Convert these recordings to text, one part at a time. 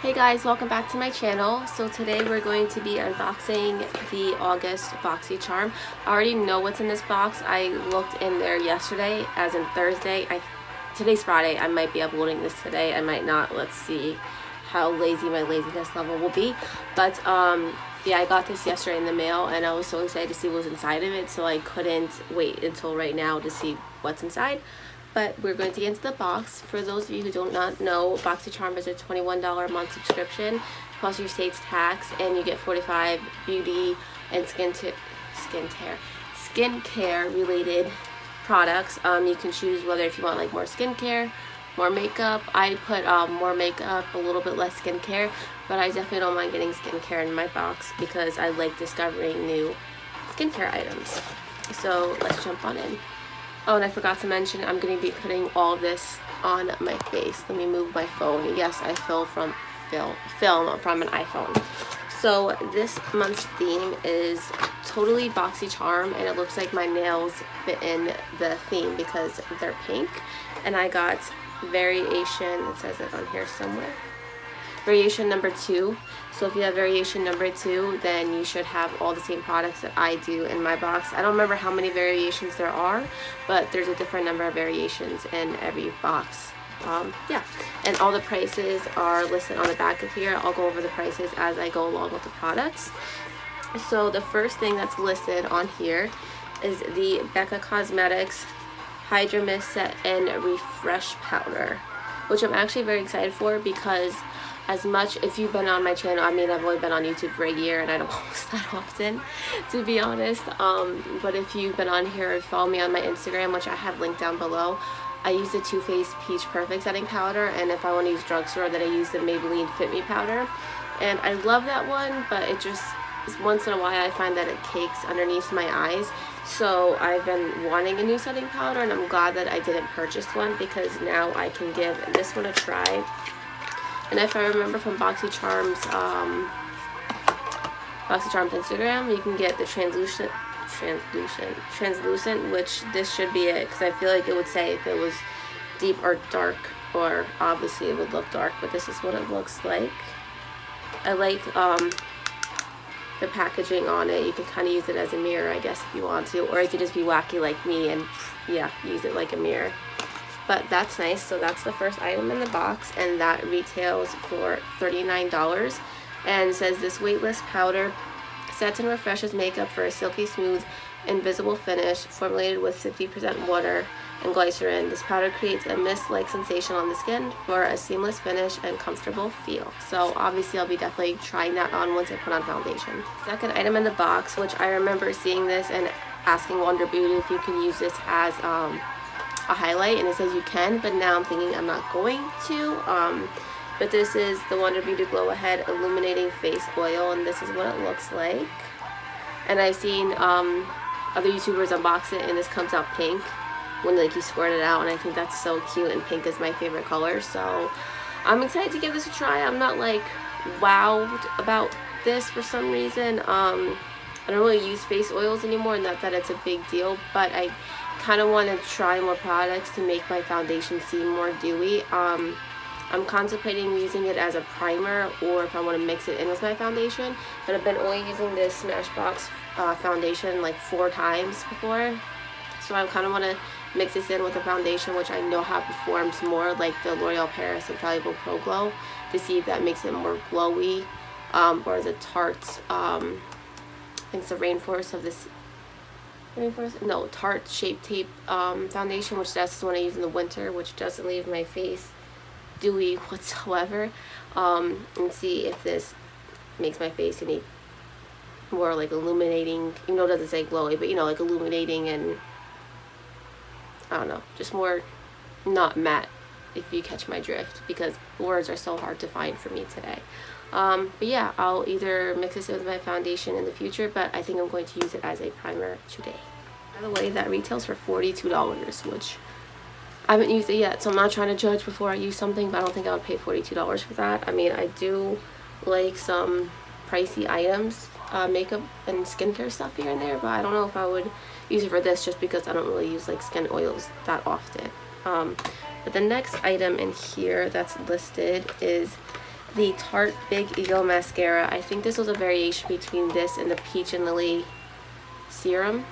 Hey guys, welcome back to my channel. So today we're going to be unboxing the August Boxycharm. I already know what's in this box. I looked in there yesterday, as in Thursday. Today's Friday. I might be uploading this today. I might not. Let's see how lazy my laziness level will be. But yeah, I got this yesterday in the mail and I was so excited to see what was inside of it, so I couldn't wait until right now to see what's inside. But we're going to get into the box. For those of you who do not know, Boxycharm is a $21 a month subscription plus your state's tax, and you get 45 beauty and skincare related products. You can choose whether if you want like more skincare, more makeup. I put more makeup, a little bit less skincare, but I definitely don't mind getting skincare in my box because I like discovering new skincare items. So let's jump on in. Oh, and I forgot to mention, I'm going to be putting all of this on my face. Let me move my phone. Yes, I film from an iPhone. So this month's theme is totally Boxycharm, and it looks like my nails fit in the theme because they're pink. And I got variation, it says it on here somewhere, variation number 2. So if you have variation number 2, then you should have all the same products that I do in my box. I don't remember how many variations there are, but there's a different number of variations in every box. Yeah, and all the prices are listed on the back of here. I'll go over the prices as I go along with the products. So the first thing that's listed on here is the Becca Cosmetics Hydra Mist Set and Refresh Powder, which I'm actually very excited for because as much, if you've been on my channel, I mean, I've only been on YouTube for a year and I don't post that often, to be honest. But if you've been on here, follow me on my Instagram, which I have linked down below. I use the Too Faced Peach Perfect Setting Powder, and if I want to use drugstore, then I use the Maybelline Fit Me Powder. And I love that one, but it just, once in a while I find that it cakes underneath my eyes. So I've been wanting a new setting powder, and I'm glad that I didn't purchase one because now I can give this one a try. And if I remember from Boxycharm's Instagram, you can get the translucent, which this should be it, because I feel like it would say if it was deep or dark, or obviously it would look dark, but this is what it looks like. I like the packaging on it. You can kind of use it as a mirror, I guess, if you want to, or you could just be wacky like me and yeah, use it like a mirror. But that's nice. So that's the first item in the box, and that retails for $39 and says this weightless powder sets and refreshes makeup for a silky smooth invisible finish formulated with 50% water and glycerin. This powder creates a mist-like sensation on the skin for a seamless finish and comfortable feel. So obviously I'll be definitely trying that on once I put on foundation. Second item in the box, which I remember seeing this and asking Wonder Beauty if you can use this as a highlight, and it says you can, but now I'm thinking I'm not going to. But this is the Wonder Beauty Glow Ahead Illuminating Face Oil, and this is what it looks like. And I've seen other YouTubers unbox it, and this comes out pink when like you squirt it out, and I think that's so cute, and pink is my favorite color, so I'm excited to give this a try. I'm not like wowed about this for some reason. I don't really use face oils anymore, not that it's a big deal, but I kind of want to try more products to make my foundation seem more dewy. I'm contemplating using it as a primer, or if I want to mix it in with my foundation, but I've been only using this Smashbox foundation like 4 times before, so I kind of want to mix this in with a foundation which I know how performs more, like the L'Oreal Paris Infallible Pro Glow, to see if that makes it more glowy, or the Tarte, I think it's the Tarte Shape Tape foundation, which that's the one I use in the winter, which doesn't leave my face dewy whatsoever, and see if this makes my face any more like illuminating, even though it doesn't say glowy, but you know, like illuminating, and I don't know, just more not matte, if you catch my drift, because words are so hard to find for me today. But yeah, I'll either mix this with my foundation in the future, but I think I'm going to use it as a primer today. By the way, that retails for $42, which I haven't used it yet, so I'm not trying to judge before I use something, but I don't think I would pay $42 for that. I mean, I do like some pricey items, makeup and skincare stuff here and there, but I don't know if I would use it for this, just because I don't really use like skin oils that often. But the next item in here that's listed is the Tarte Big Ego Mascara. I think this was a variation between this and the Peach and Lily serum.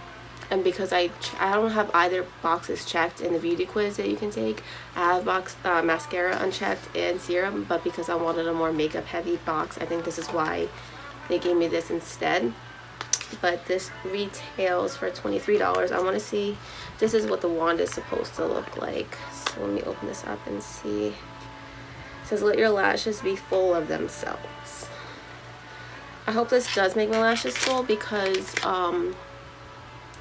And because I don't have either boxes checked in the beauty quiz that you can take, I have mascara unchecked and serum, but because I wanted a more makeup heavy box, I think this is why they gave me this instead. But this retails for $23. I want to see, this is what the wand is supposed to look like. So let me open this up and see. It says, let your lashes be full of themselves. I hope this does make my lashes full because,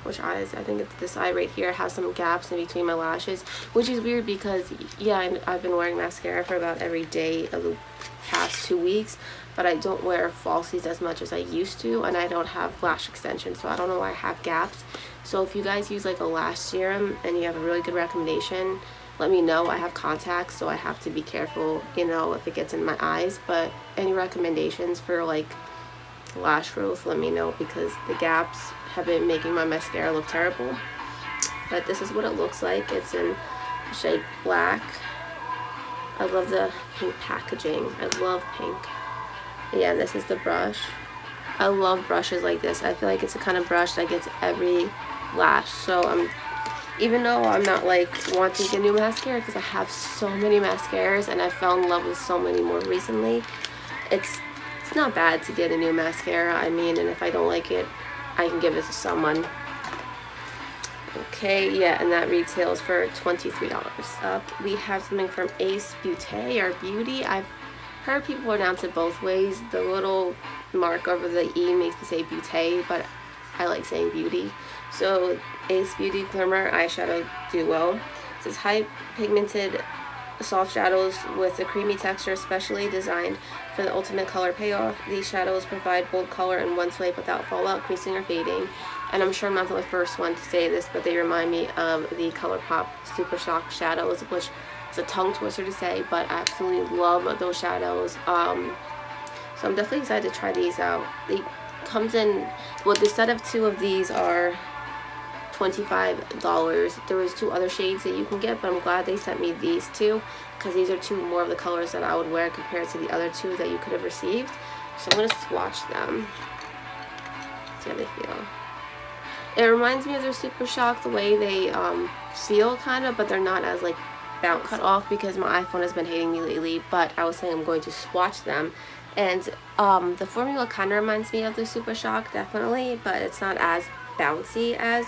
which eyes? I think it's this eye right here has some gaps in between my lashes, which is weird because, yeah, I've been wearing mascara for about every day of the past 2 weeks, but I don't wear falsies as much as I used to, and I don't have lash extensions, so I don't know why I have gaps. So if you guys use like a lash serum and you have a really good recommendation, let me know. I have contacts, so I have to be careful, you know, if it gets in my eyes. But any recommendations for like lash growth, let me know, because the gaps have been making my mascara look terrible. But this is what it looks like. It's in shade black. I love the pink packaging. I love pink. Yeah, and this is the brush. I love brushes like this. I feel like it's the kind of brush that gets every lash. So even though I'm not like wanting to get a new mascara because I have so many mascaras and I fell in love with so many more recently, it's not bad to get a new mascara. I mean, and if I don't like it, I can give it to someone. Okay, yeah, and that retails for $23. Up, we have something from Ace Beauty or Beauty. I've heard people pronounce it both ways. The little mark over the E makes me say Beauty, but I like saying Beauty. So Ace Beauty Primer Eyeshadow Duo. It says high pigmented soft shadows with a creamy texture, specially designed for the ultimate color payoff. These shadows provide bold color in one swipe without fallout, creasing, or fading. And I'm sure I'm not the first one to say this, but they remind me of the ColourPop Super Shock shadows, which is a tongue twister to say, but I absolutely love those shadows. So I'm definitely excited to try these out. They comes in, well, the set of 2 of these are $25. There was 2 other shades that you can get, but I'm glad they sent me these 2 because these are 2 more of the colors that I would wear compared to the other 2 that you could have received. So I'm going to swatch them, see how they feel. It reminds me of their Super Shock, the way they feel kind of, but they're not as like bounce cut off because my iPhone has been hating me lately. But I was saying I'm going to swatch them, and the formula kind of reminds me of the Super Shock, definitely, but it's not as bouncy as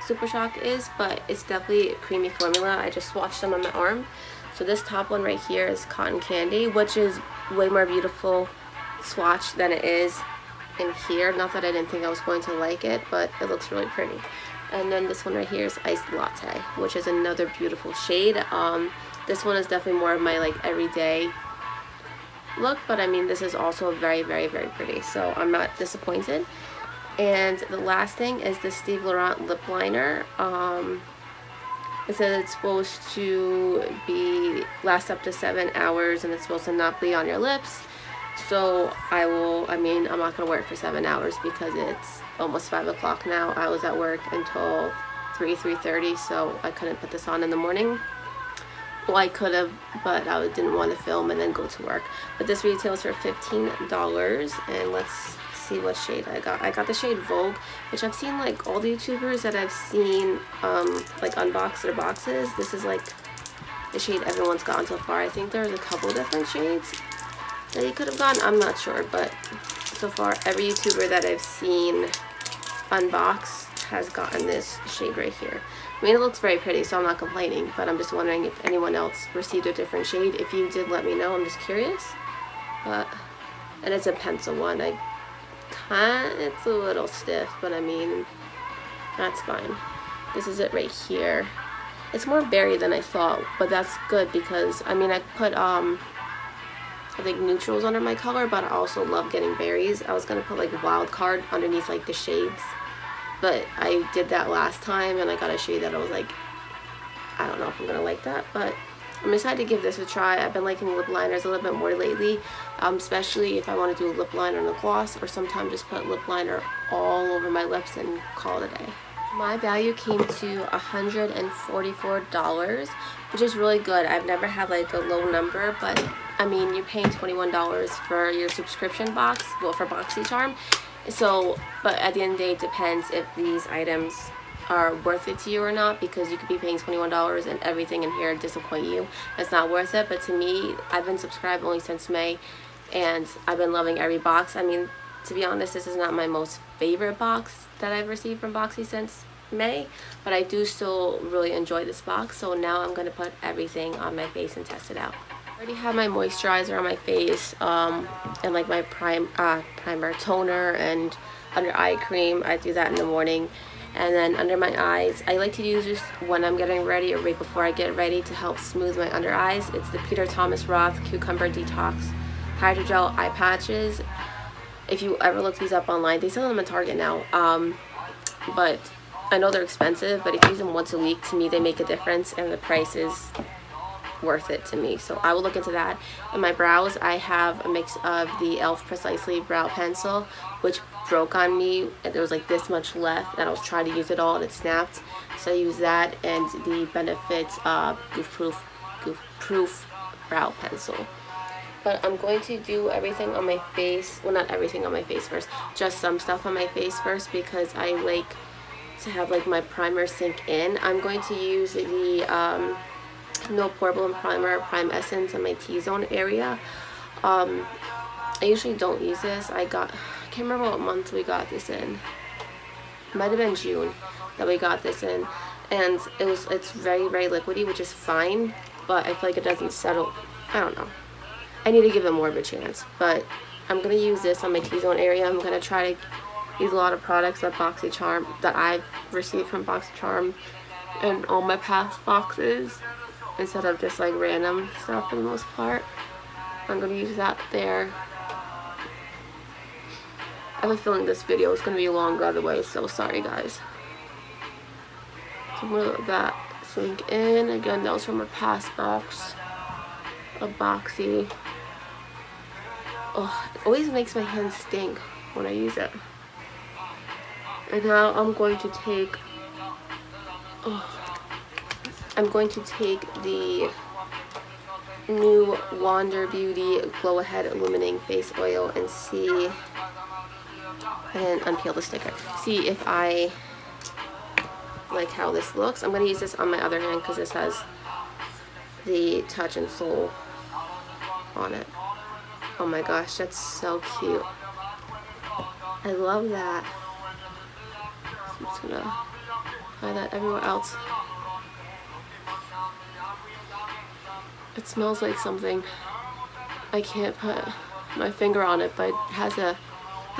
Super Shock is, but it's definitely a creamy formula. I just swatched them on my arm. So this top one right here is Cotton Candy, which is way more beautiful swatch than it is in here. Not that I didn't think I was going to like it, but it looks really pretty. And then this one right here is Iced Latte, which is another beautiful shade. This one is definitely more of my like everyday look, but I mean this is also very, very, very pretty, so I'm not disappointed. And the last thing is the Steve Laurent lip liner. It says it's supposed to last up to 7 hours, and it's supposed to not bleed on your lips. So I'm not gonna wear it for 7 hours because it's almost 5 o'clock now. I was at work until 3:30, so I couldn't put this on in the morning. Well, I could have, but I didn't want to film and then go to work. But this retails for $15, and let's see what shade I got. I got the shade Vogue, which I've seen like all the YouTubers that I've seen like unbox their boxes. This is like the shade everyone's gotten so far. I think there's a couple different shades that you could have gotten. I'm not sure, but so far every YouTuber that I've seen unbox has gotten this shade right here. I mean, it looks very pretty, so I'm not complaining, but I'm just wondering if anyone else received a different shade. If you did, let me know. I'm just curious. And it's a pencil one. It's a little stiff, but I mean, that's fine. This is it right here. It's more berry than I thought, but that's good because, I mean, I put, I think neutrals under my color, but I also love getting berries. I was going to put like Wild Card underneath like the shades, but I did that last time and I got a shade that I was like, I don't know if I'm going to like that, but I'm excited to give this a try. I've been liking lip liners a little bit more lately, especially if I want to do a lip liner and a gloss, or sometimes just put lip liner all over my lips and call it a day. My value came to $144, which is really good. I've never had like a low number, but I I mean, you're paying $21 for your subscription box, well, for Boxycharm. So, but at the end of the day, it depends if these items are worth it to you or not, because you could be paying $21 and everything in here disappoint you. It's not worth it. But to me, I've been subscribed only since May, and I've been loving every box. I mean, to be honest, this is not my most favorite box that I've received from Boxy since May, but I do still really enjoy this box. So now I'm going to put everything on my face and test it out. I already have my moisturizer on my face, and like my primer, toner, and under eye cream. I do that in the morning. And then under my eyes, I like to use this when I'm getting ready or right before I get ready to help smooth my under eyes. It's the Peter Thomas Roth Cucumber Detox Hydrogel Eyepatches. If you ever look these up online, they sell them at Target now. But I know they're expensive, but if you use them once a week, to me they make a difference, and the price is worth it to me. So I will look into that. In my brows, I have a mix of the e.l.f. Precisely brow pencil, which broke on me. There was like this much left, and I was trying to use it all and it snapped. So I use that and the Benefits Goof Proof brow pencil. But I'm going to do everything on my face. Well, not everything on my face first, just some stuff on my face first, because I like to have like my primer sink in. I'm going to use the No Pore Primer Prime Essence in my T-zone area. I usually don't use this. I can't remember what month we got this in. It might have been June that we got this in, and it's very, very liquidy, which is fine, but I feel like it doesn't settle. I don't know. I need to give it more of a chance, but I'm gonna use this on my T-zone area. I'm gonna try to use a lot of products that I've received from Boxycharm in all my past boxes, instead of just like random stuff for the most part. I'm gonna use that there. I have a feeling this video is gonna be longer otherwise, so sorry guys. So I'm gonna let that sink in. Again, that was from a past box of Boxy. Oh, it always makes my hands stink when I use it. And now I'm going to take the new Wander Beauty Glow Ahead Illuminating Face Oil and see, and unpeel the sticker. See if I like how this looks. I'm going to use this on my other hand because this has the Touch and Soul on it. Oh my gosh, that's so cute. I love that. So I'm just going to apply that everywhere else. It smells like something. I can't put my finger on it, but it has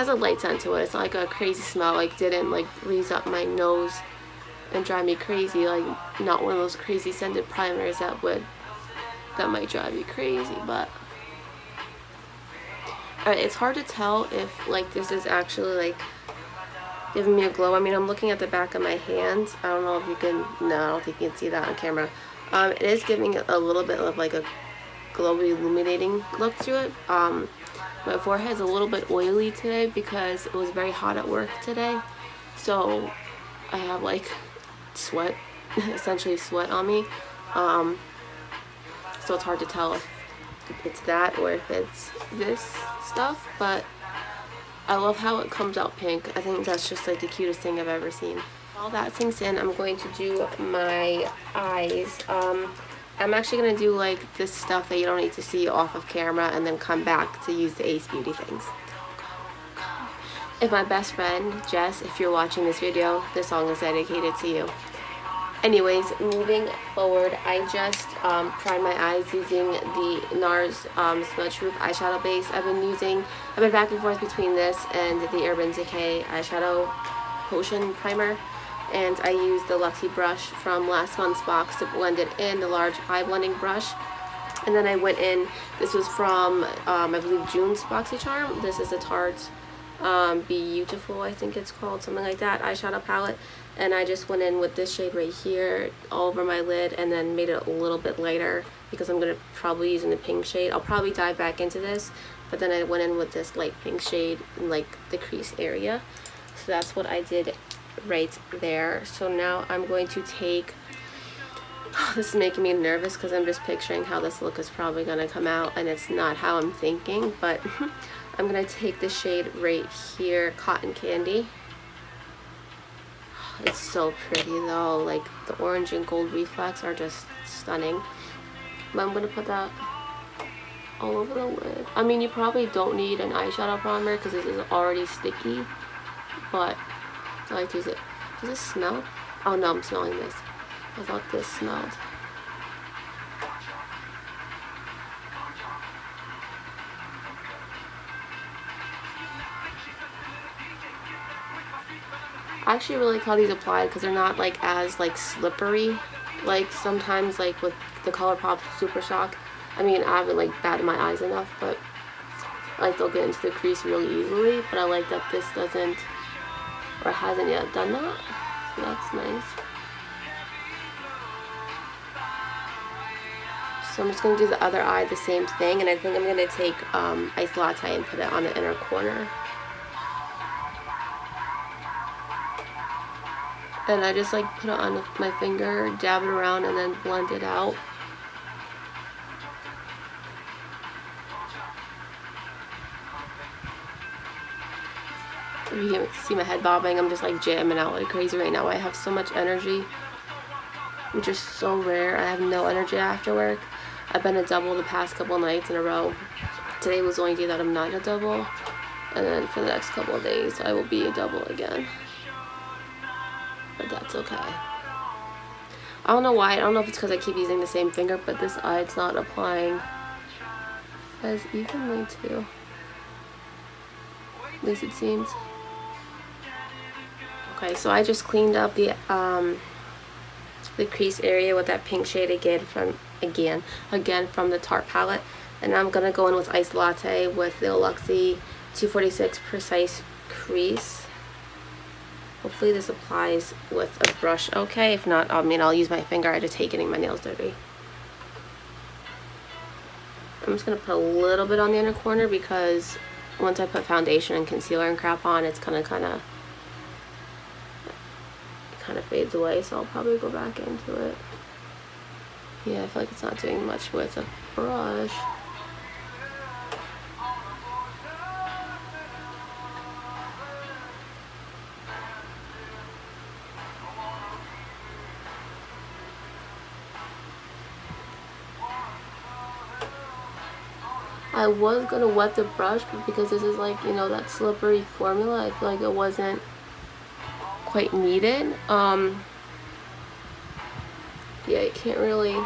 a light scent to it. It's not like a crazy smell. Like, didn't like breeze up my nose and drive me crazy. Like, not one of those crazy scented primers that might drive you crazy. But it's hard to tell if like this is actually like giving me a glow. I mean, I'm looking at the back of my hand. I don't know if you can. No, I don't think you can see that on camera. It is giving it a little bit of like a glowy illuminating look to it. My forehead's a little bit oily today because it was very hot at work today, so I have like sweat, essentially sweat on me. So it's hard to tell if it's that or if it's this stuff, but I love how it comes out pink. I think that's just like the cutest thing I've ever seen. While that sinks in, I'm going to do my eyes. I'm actually going to do like this stuff that you don't need to see off of camera and then come back to use the Ace Beauty things. If my best friend, Jess, if you're watching this video, this song is dedicated to you. Anyways, moving forward, I just primed my eyes using the NARS Smudge Proof eyeshadow base. I've been back and forth between this and the Urban Decay eyeshadow potion primer. And I used the Luxie brush from last month's box to blend it in, the large eye blending brush. And then I went in, this was from, I believe, June's Boxycharm. This is the Tarte Beautiful, I think it's called, something like that, eyeshadow palette. And I just went in with this shade right here all over my lid and then made it a little bit lighter because I'm going to probably use in the pink shade. I'll probably dive back into this, but then I went in with this light pink shade in like the crease area. So that's what I did right there. So now I'm going to take This is making me nervous because I'm just picturing how this look is probably going to come out, and it's not how I'm thinking, but I'm going to take the shade right here, Cotton Candy. It's so pretty though, like the orange and gold reflex are just stunning. But I'm going to put that all over the lid. I mean, you probably don't need an eyeshadow primer because this is already sticky, but I like to use it. Does this smell? Oh no, I'm smelling this. I thought this smelled. I actually really like how these apply because they're not like as like slippery, like sometimes like with the ColourPop Super Shock. I mean, I haven't like batted my eyes enough, but like they'll get into the crease really easily. But I like that this doesn't, or hasn't yet done that, so that's nice. So I'm just going to do the other eye the same thing, and I think I'm going to take Iced Latte and put it on the inner corner. And I just like put it on my finger, dab it around, and then blend it out. You can see my head bobbing. I'm just like jamming out like crazy right now. I have so much energy, which is so rare. I have no energy after work. I've been a double the past couple nights in a row. Today was the only day that I'm not a double, and then for the next couple of days I will be a double again. But that's okay. I don't know why. I don't know if it's because I keep using the same finger, but this eye, it's not applying as evenly too. At least it seems. Okay, so I just cleaned up the crease area with that pink shade again from the Tarte palette, and I'm gonna go in with Iced Latte with the Luxie 246 Precise Crease. Hopefully this applies with a brush okay. If not, I mean, I'll use my finger. I just hate getting my nails dirty. I'm just going to put a little bit on the inner corner because once I put foundation and concealer and crap on, it's kind of fades away, so I'll probably go back into it. Yeah, I feel like it's not doing much with a brush. I was gonna wet the brush, but because this is like, you know, that slippery formula, I feel like it wasn't quite needed. Yeah, you can't really,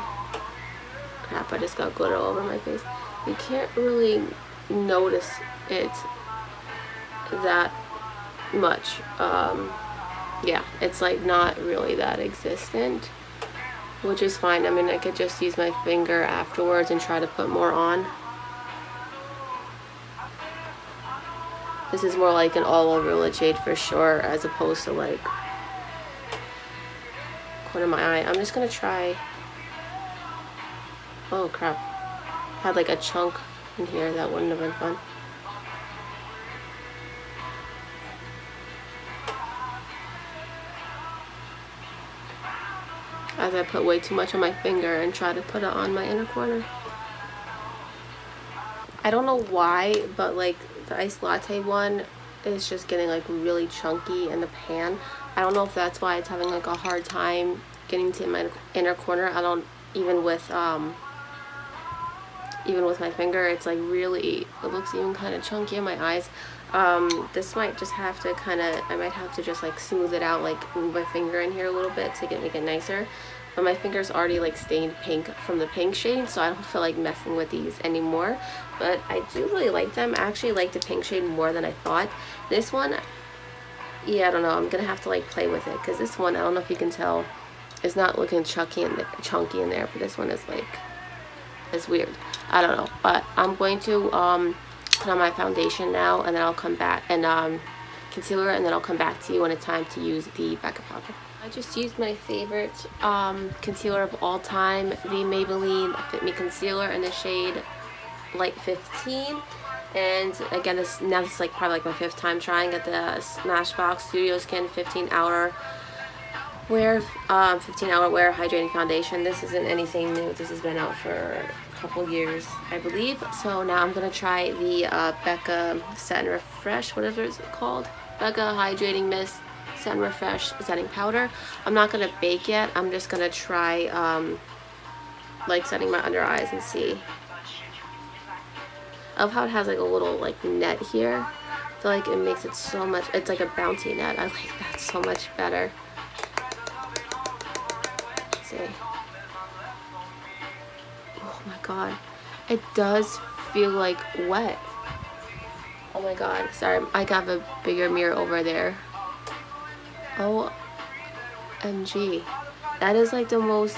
crap, I just got glitter all over my face. You can't really notice it that much. Yeah, it's like not really that existent, which is fine. I mean, I could just use my finger afterwards and try to put more on. This is more like an all-over lid shade for sure, as opposed to like corner of my eye. I'm just gonna try. Oh crap! Had like a chunk in here that wouldn't have been fun. As I put way too much on my finger and try to put it on my inner corner. I don't know why, but like the Iced Latte one is just getting like really chunky in the pan. I don't know if that's why it's having like a hard time getting to my inner corner. I don't, even with my finger, it's like really, it looks even kind of chunky in my eyes. This might just have to I might have to just like smooth it out, like move my finger in here a little bit to make it nicer. But my finger's already like stained pink from the pink shade, so I don't feel like messing with these anymore. But I do really like them. I actually like the pink shade more than I thought. This one, yeah, I don't know. I'm gonna have to like play with it because this one, I don't know if you can tell, it's not looking chunky in there, but this one is like, it's weird. I don't know, but I'm going to put on my foundation now, and then I'll come back and concealer, and then I'll come back to you when it's time to use the backup powder. I just used my favorite concealer of all time, the Maybelline Fit Me Concealer in the shade Light 15. And again, this is like probably like my 5th time trying at the Smashbox Studio Skin 15 Hour Wear 15-hour Wear Hydrating Foundation. This isn't anything new. This has been out for a couple years, I believe. So now I'm gonna try the Becca Set and Refresh, whatever it's called. Becca Hydrating Mist Set and Refresh Setting Powder. I'm not gonna bake yet. I'm just gonna try like setting my under eyes and see. I love how it has like a little like net here. I feel like it makes it so much, it's like a bouncy net. I like that so much better. Let's see. Oh my god. It does feel like wet. Oh my god. Sorry, I got a bigger mirror over there. OMG. That is like the most,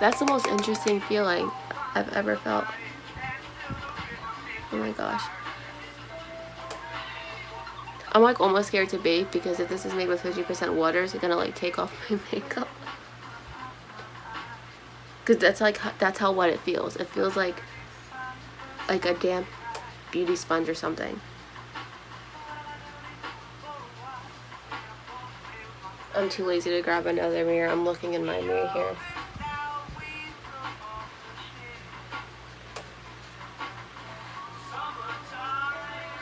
that's the most interesting feeling I've ever felt. Oh my gosh. I'm like almost scared to bake because if this is made with 50% water, it's gonna like take off my makeup. Cause that's how wet it feels. It feels like a damp beauty sponge or something. I'm too lazy to grab another mirror. I'm looking in my mirror here.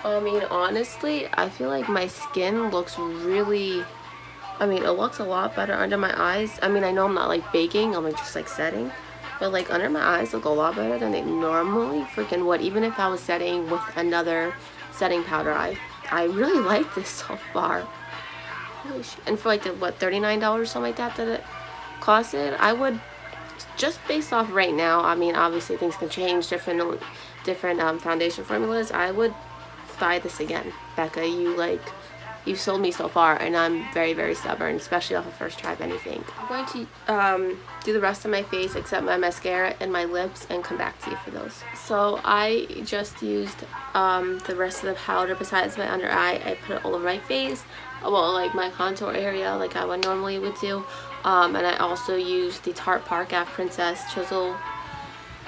I mean, honestly, I feel like my skin looks really, I mean, it looks a lot better under my eyes. I mean, I know I'm not like baking, I'm like just like setting, but like under my eyes look a lot better than they normally freaking would. Even if I was setting with another setting powder, I really like this so far. Holy shit. And for like the, what, $39 or something like that it costed, I would, just based off right now, I mean, obviously things can change, different foundation formulas, I would buy this again. Becca, you've sold me so far, and I'm very, very stubborn, especially off of first try of anything. I'm going to do the rest of my face except my mascara and my lips and come back to you for those. So I just used the rest of the powder besides my under eye. I put it all over my face, well, like my contour area like I would normally do, and I also used the Tarte Park Princess Chisel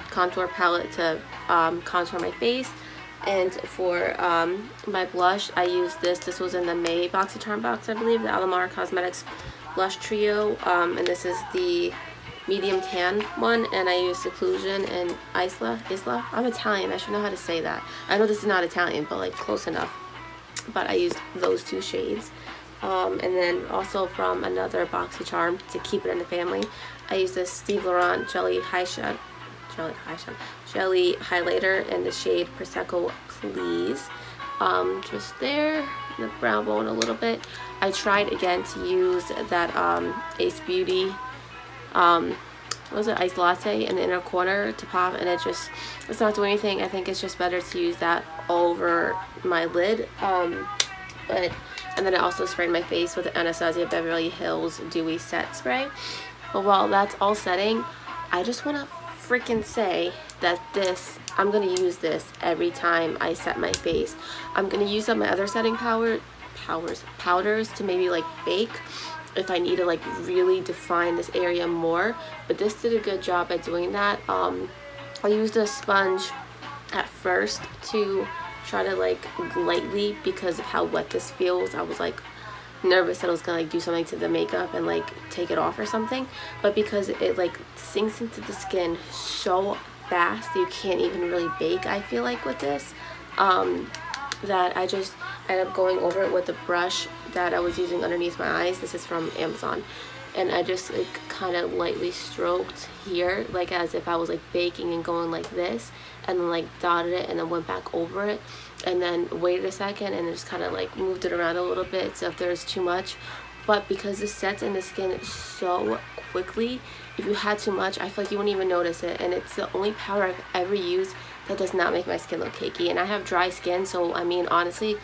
contour palette to contour my face. And for my blush, I used this. This was in the May Boxycharm box, I believe, the Alamar Cosmetics Blush Trio. And this is the medium tan one. And I used Seclusion and Isla. I'm Italian. I should know how to say that. I know this is not Italian, but like close enough. But I used those two shades. And then also from another Boxycharm to keep it in the family, I used this Steve Laurent Jelly highlighter in the shade Prosecco Please. Just there, the brown bone a little bit. I tried again to use that Ace Beauty what was it, iced latte in the inner corner to pop, and it's not doing anything. I think it's just better to use that over my lid. And then I also sprayed my face with the Anastasia Beverly Hills Dewy Set Spray. But while that's all setting, I just want to freaking say that I'm gonna use this every time I set my face. I'm gonna use up my other setting powders to maybe like bake if I need to like really define this area more, but this did a good job at doing that. I used a sponge at first to try to like lightly, because of how wet this feels. I was like nervous that I was gonna like do something to the makeup and like take it off or something, but because it like sinks into the skin so fast you can't even really bake, I feel like, with this, that I just ended up going over it with the brush that I was using underneath my eyes. This is from Amazon, and I just like kind of lightly stroked here, like as if I was like baking, and going like this, and then like dotted it and then went back over it, and then waited a second and just kind of like moved it around a little bit, so if there's too much. But because this sets in the skin so quickly, if you had too much, I feel like you wouldn't even notice it. And it's the only powder I've ever used that does not make my skin look cakey, and I have dry skin, so I mean, honestly,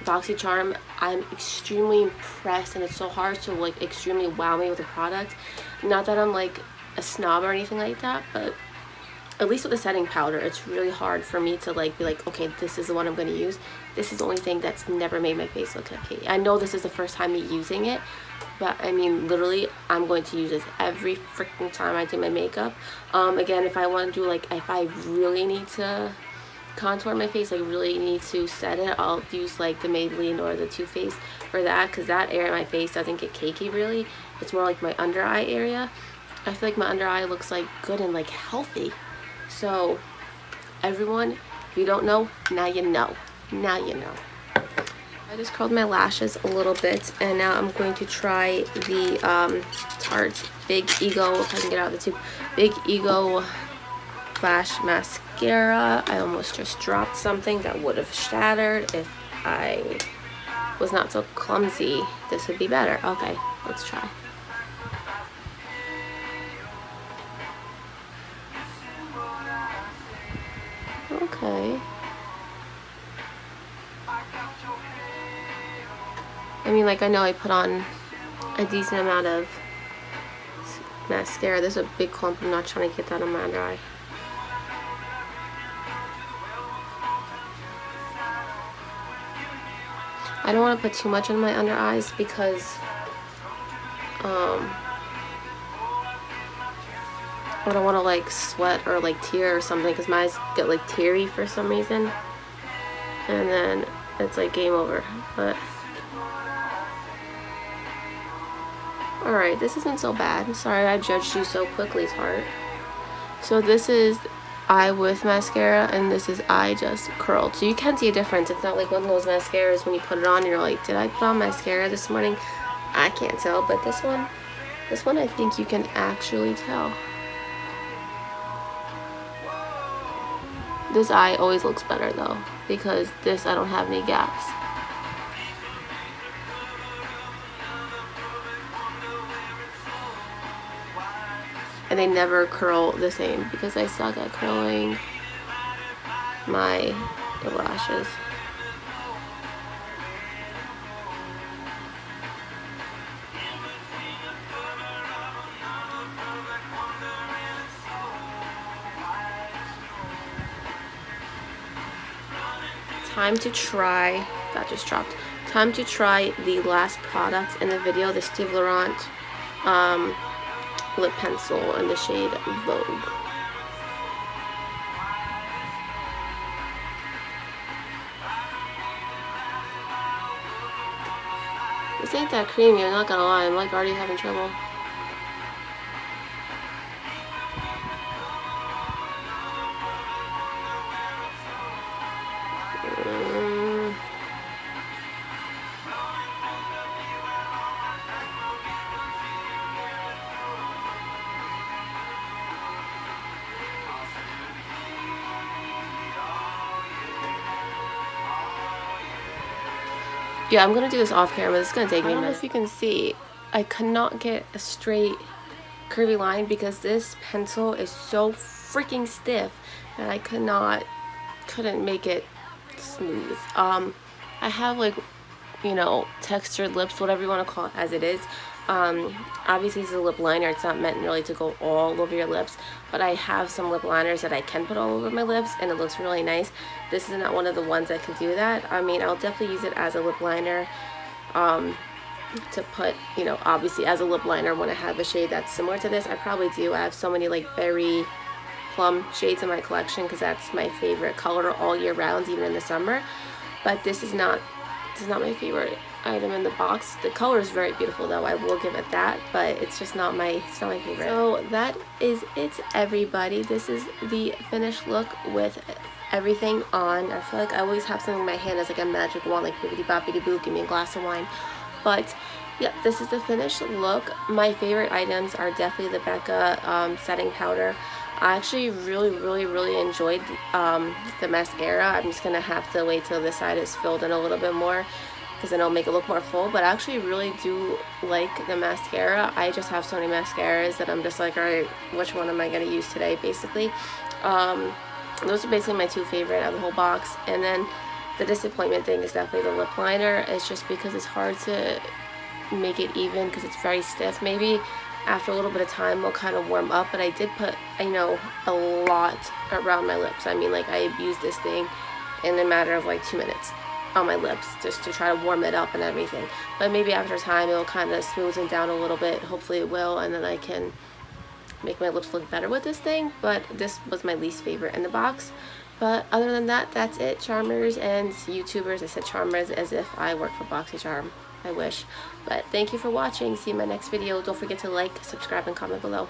Boxycharm, I'm extremely impressed, and it's so hard to like extremely wow me with a product. Not that I'm like a snob or anything like that, but at least with the setting powder, it's really hard for me to like be like, okay, this is the one I'm going to use. This is the only thing that's never made my face look cakey. I know this is the first time me using it, but I mean, literally, I'm going to use this every freaking time I do my makeup. Again, if I want to do like, if I really need to contour my face, like really need to set it, I'll use like the Maybelline or the Too Faced for that, because that area of my face doesn't get cakey really. It's more like my under eye area. I feel like my under eye looks like good and like healthy. So everyone, if you don't know, now you know. Now you know. I just curled my lashes a little bit, and now I'm going to try the Tarte Big Ego, if I can get out of the tube, Big Ego Lash Mascara. I almost just dropped something that would have shattered. If I was not so clumsy, this would be better. Okay, let's try. Okay. I mean, like, I know I put on a decent amount of mascara. There's a big clump. I'm not trying to get that on my under eye. I don't want to put too much on my under eyes because I don't want to like sweat or like tear or something, because my eyes get like teary for some reason, and then it's like game over. But alright, this isn't so bad. Sorry I judged you so quickly, Tarte. So this is eye with mascara, and this is eye just curled. So you can see a difference. It's not like one of those mascaras when you put it on and you're like, did I put on mascara this morning? I can't tell. But this one I think you can actually tell. This eye always looks better though, because this I don't have any gaps. And they never curl the same because I suck at curling my lashes. Time to try, that just dropped. Time to try the last product in the video, the Steve Laurent lip pencil in the shade Vogue. This ain't that creamy, I'm not gonna lie, I'm like already having trouble. Yeah, I'm gonna do this off camera. This is gonna take me a minute. I don't know if you can see, I cannot get a straight curvy line because this pencil is so freaking stiff that I couldn't make it smooth. I have like, you know, textured lips, whatever you want to call it, as it is. Obviously this is a lip liner, it's not meant really to go all over your lips, but I have some lip liners that I can put all over my lips and it looks really nice. This is not one of the ones that can do that. I mean, I'll definitely use it as a lip liner to put, you know, obviously as a lip liner when I have a shade that's similar to this. I probably do. I have so many like berry plum shades in my collection because that's my favorite color all year round, even in the summer. But this is not my favorite item in the box. The color is very beautiful though, I will give it that, but it's just not my favorite. So that is it, everybody. This is the finished look with everything on. I feel like I always have something in my hand as like a magic wand, like bibbidi boppidi boo, give me a glass of wine. But yeah, this is the finished look. My favorite items are definitely the Becca setting powder. I actually really enjoyed the mascara. I'm just gonna have to wait till this side is filled in a little bit more because then it'll make it look more full. But I actually really do like the mascara. I just have so many mascaras that I'm just like, alright, which one am I gonna use today, basically. Those are basically my two favorite out of the whole box. And then the disappointment thing is definitely the lip liner. It's just because it's hard to make it even because it's very stiff. Maybe after a little bit of time will kind of warm up, but I did put, you know, a lot around my lips. I mean, like, I used this thing in a matter of like 2 minutes on my lips just to try to warm it up and everything. But maybe after time it'll kind of smoothen down a little bit. Hopefully it will, and then I can make my lips look better with this thing. But this was my least favorite in the box. But other than that, that's it, charmers and YouTubers. I said charmers as if I work for Boxycharm. I wish. But thank you for watching. See you in my next video. Don't forget to like, subscribe, and comment below.